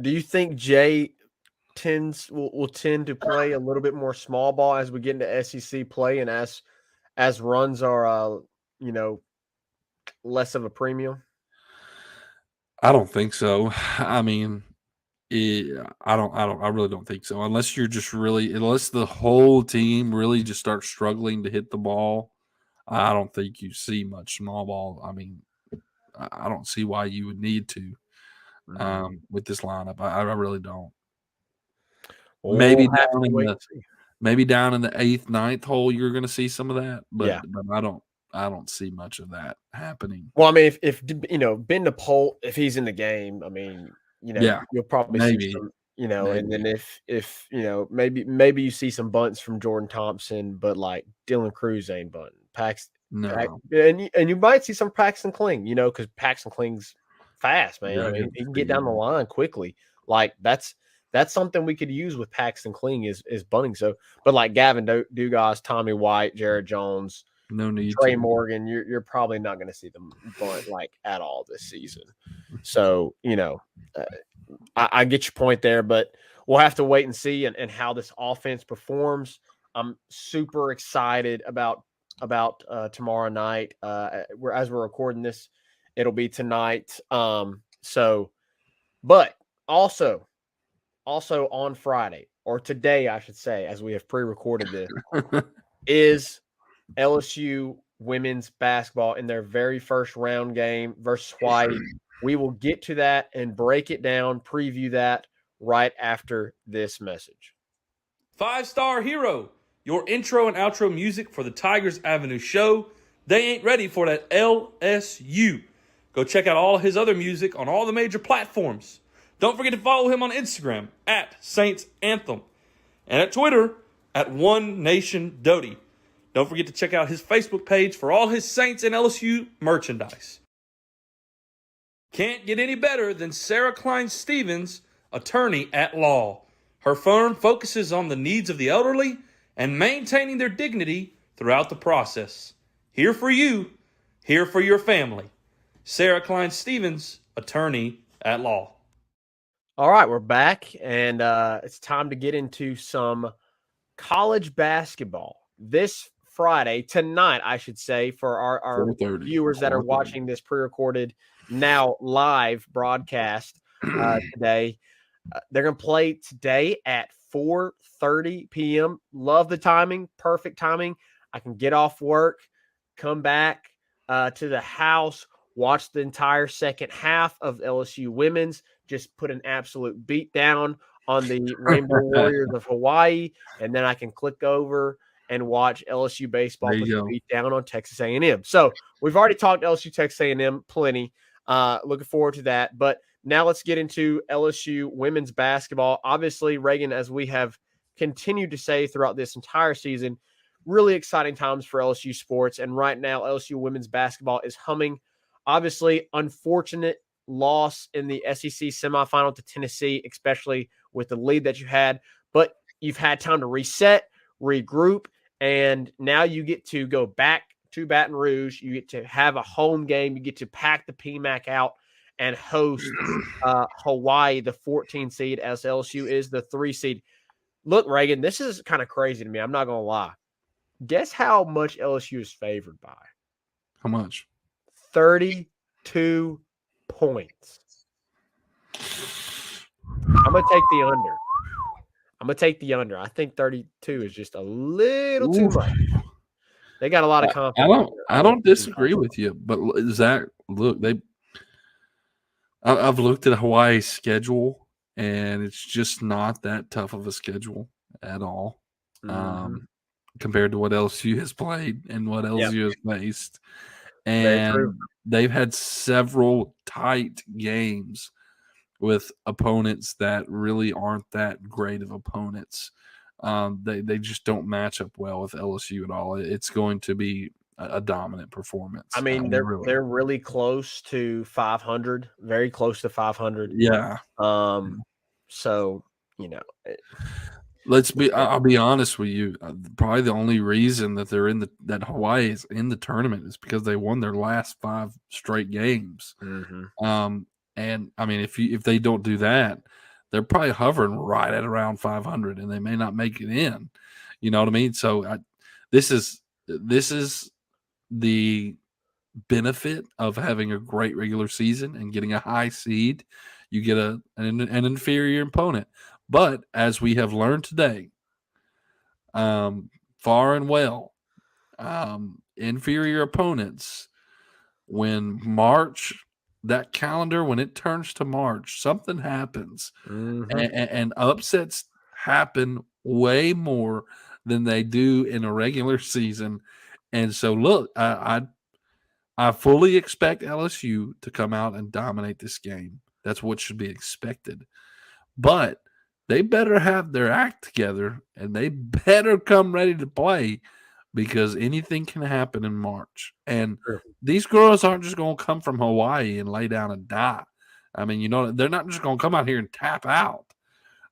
Do you think Jay will tend to play a little bit more small ball as we get into SEC play, and as runs are less of a premium? I don't think so. I mean, I really don't think so. Unless the whole team really just starts struggling to hit the ball, I don't think you see much small ball. I mean, I don't see why you would need to with this lineup. I really don't. Maybe down in the 8th, 9th hole, you're going to see some of that, but I don't see much of that happening. Well, I mean, if Ben DePault, if he's in the game, I mean, you'll probably see some, and then if maybe you see some bunts from Jordan Thompson, but like Dylan Cruz ain't bunting. And you might see some Paxton Kling, because Paxton Kling's fast, man. I mean, he can get down the line quickly. Like that's something we could use with Paxton Kling is bunting. So, but like Gavin Dugas, Tommy White, Jared Jones, no need. Trey Morgan, you're probably not going to see them bunt like at all this season. So I get your point there, but we'll have to wait and see and how this offense performs. I'm super excited about tomorrow night. As we're recording this, it'll be tonight. But also on Friday, or today, I should say, as we have pre-recorded this, is LSU women's basketball in their very first round game versus Hawaii. We will get to that and break it down, preview that right after this message. 5-Star Hero, your intro and outro music for the Tigers Avenue show. They ain't ready for that LSU. Go check out all his other music on all the major platforms. Don't forget to follow him on Instagram at Saints Anthem and at Twitter at One Nation Doty. Don't forget to check out his Facebook page for all his Saints and LSU merchandise. Can't get any better than Sarah Klein Stevens, attorney at law. Her firm focuses on the needs of the elderly and maintaining their dignity throughout the process. Here for you, here for your family. Sarah Klein Stevens, attorney at law. All right, we're back, and it's time to get into some college basketball. This Friday, tonight, I should say, for our viewers that are watching this pre-recorded, now live broadcast today. They're going to play today at 4:30 p.m. Love the timing. Perfect timing. I can get off work, come back to the house, watch the entire second half of LSU women's, just put an absolute beat down on the Rainbow Warriors of Hawaii, and then I can click over and watch LSU baseball There you put the go. beat down on Texas A&M. So we've already talked LSU Texas A&M plenty. Looking forward to that. But now let's get into LSU women's basketball. Obviously, Reagan, as we have continued to say throughout this entire season, really exciting times for LSU sports. And right now, LSU women's basketball is humming. Obviously, unfortunate loss in the SEC semifinal to Tennessee, especially with the lead that you had. But you've had time to reset, regroup, and now you get to go back to Baton Rouge. You get to have a home game. You get to pack the PMAC out and host Hawaii, the 14 seed, as LSU is the 3 seed. Look, Reagan, this is kind of crazy to me. I'm not going to lie. Guess how much LSU is favored by? How much? 32 points. I'm going to take the under. I think 32 is just a little too much. They got a lot of confidence. I don't disagree with you, but Zach, look, I've looked at Hawaii's schedule, and it's just not that tough of a schedule at all, compared to what LSU has played and what LSU has faced. And they've had several tight games with opponents that really aren't that great of opponents. They just don't match up well with LSU at all. It's going to be a dominant performance. I mean, they're really close to 500, very close to 500. Yeah. So I'll be honest with you. Probably the only reason that they're that Hawaii is in the tournament is because they won their last 5 straight games. And I mean, if they don't do that, they're probably hovering right at around 500, and they may not make it in. You know what I mean? So this is the benefit of having a great regular season and getting a high seed. You get an inferior opponent. But as we have learned today, far and well, inferior opponents, when that calendar, when it turns to March, something happens, and upsets happen way more than they do in a regular season. And so, look, I fully expect LSU to come out and dominate this game. That's what should be expected. But they better have their act together, and they better come ready to play, because anything can happen in March. And these girls aren't just going to come from Hawaii and lay down and die. I mean, they're not just going to come out here and tap out.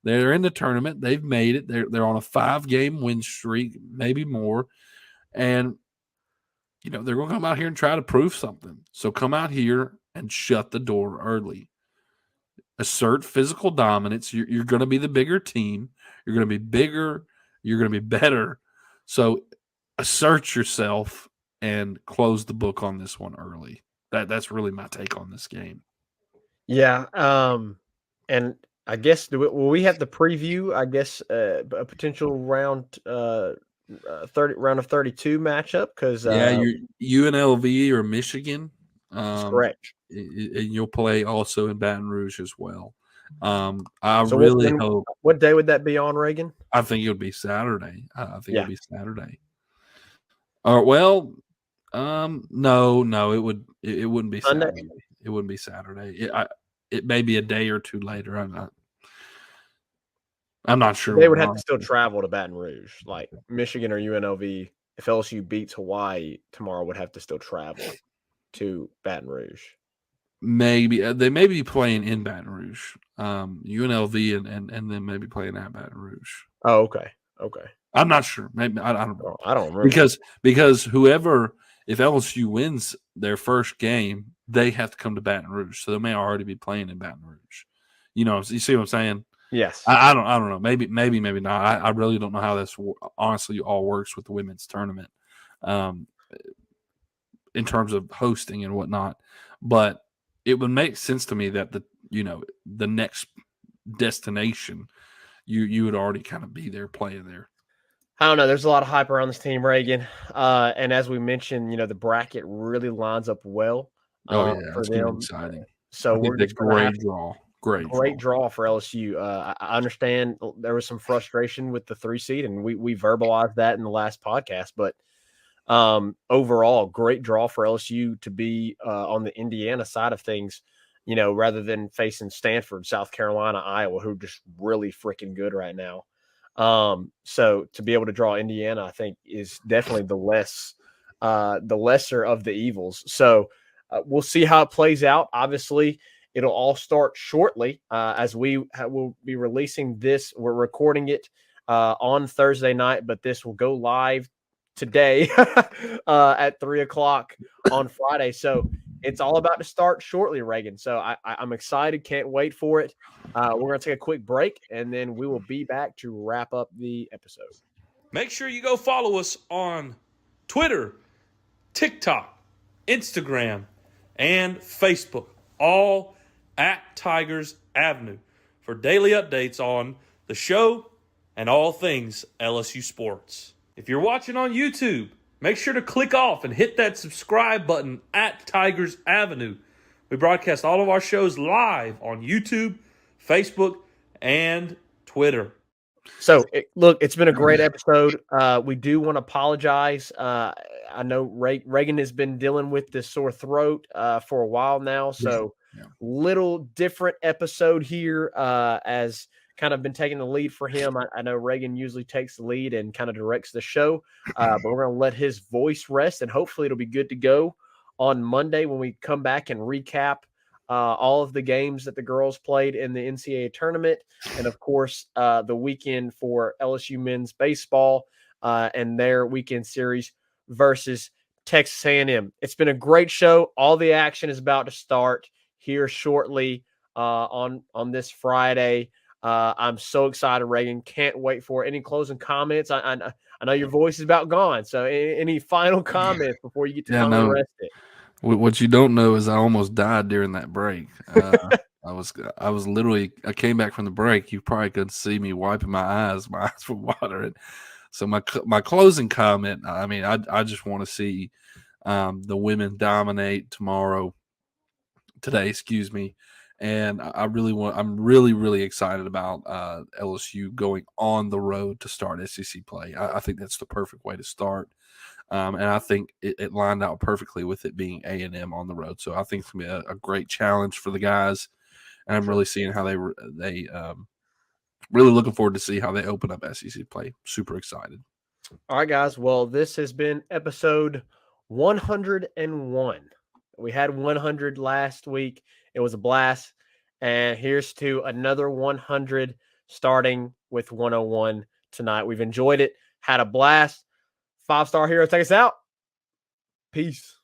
They're in the tournament. They've made it. They're on a 5-game win streak, maybe more. And, they're going to come out here and try to prove something. So come out here and shut the door early. Assert physical dominance. You're going to be the bigger team. You're going to be bigger. You're going to be better. So assert yourself and close the book on this one early. That's really my take on this game. Yeah. And I guess will we have the preview? I guess a potential round 30 round of 32 matchup, because UNLV or Michigan. That's correct. And you'll play also in Baton Rouge as well. I really hope. What day would that be on, Reagan? I think it would be Saturday. It would be Saturday. No, it wouldn't be Sunday? Saturday. It wouldn't be Saturday. It may be a day or two later. I'm not sure. They would have to still travel to Baton Rouge, like Michigan or UNLV. If LSU beats Hawaii tomorrow, would have to still travel to Baton Rouge. Maybe they may be playing in Baton Rouge, UNLV, and then maybe playing at Baton Rouge. Oh, okay. I'm not sure. Maybe I don't know. I don't remember, because if LSU wins their first game, they have to come to Baton Rouge, so they may already be playing in Baton Rouge. You see what I'm saying? Yes. I don't know. Maybe not. I really don't know how this honestly all works with the women's tournament, in terms of hosting and whatnot. But it would make sense to me that the next destination, you would already kind of be there playing there. I don't know. There's a lot of hype around this team, Reagan. And as we mentioned, the bracket really lines up well Oh yeah, for it's going to be them. exciting. So I we're think just that going to have great draw for LSU. I understand there was some frustration with the 3 seed, and we verbalized that in the last podcast. But overall, great draw for LSU to be on the Indiana side of things. Rather than facing Stanford, South Carolina, Iowa, who are just really freaking good right now. So to be able to draw Indiana, I think is definitely the lesser of the evils. So we'll see how it plays out. Obviously, it'll all start shortly as we will be releasing this. We're recording it on Thursday night, but this will go live today at 3:00 on Friday. So it's all about to start shortly, Reagan. So I'm excited. Can't wait for it. We're going to take a quick break, and then we will be back to wrap up the episode. Make sure you go follow us on Twitter, TikTok, Instagram, and Facebook, all at Tigers Avenue, for daily updates on the show and all things LSU sports. If you're watching on YouTube, make sure to click off and hit that subscribe button at Tigers Avenue. We broadcast all of our shows live on YouTube, Facebook, and Twitter. So, look, it's been a great episode. We do want to apologize. I know Reagan has been dealing with this sore throat for a while now. So, little different episode here as kind of been taking the lead for him. I know Reagan usually takes the lead and kind of directs the show, but we're going to let his voice rest, and hopefully it'll be good to go on Monday when we come back and recap all of the games that the girls played in the NCAA tournament, and of course the weekend for LSU men's baseball and their weekend series versus Texas A&M. It's been a great show. All the action is about to start here shortly on this Friday. I'm so excited, Reagan. Can't wait for it. Any closing comments? I know your voice is about gone. So any final comments before you get to finally rest it? What you don't know is I almost died during that break. I was literally, I came back from the break. You probably couldn't see me wiping my eyes. My eyes were watering. So my closing comment, I mean, I just want to see the women dominate today, excuse me. And I'm really excited about LSU going on the road to start SEC play. I think that's the perfect way to start. And I think it lined out perfectly with it being A&M on the road. So I think it's going to be a great challenge for the guys. And I'm really seeing how they really looking forward to see how they open up SEC play. Super excited. All right, guys. Well, this has been episode 101. We had 100 last week. It was a blast. And here's to another 100 starting with 101 tonight. We've enjoyed it. Had a blast. 5-star Hero, take us out. Peace.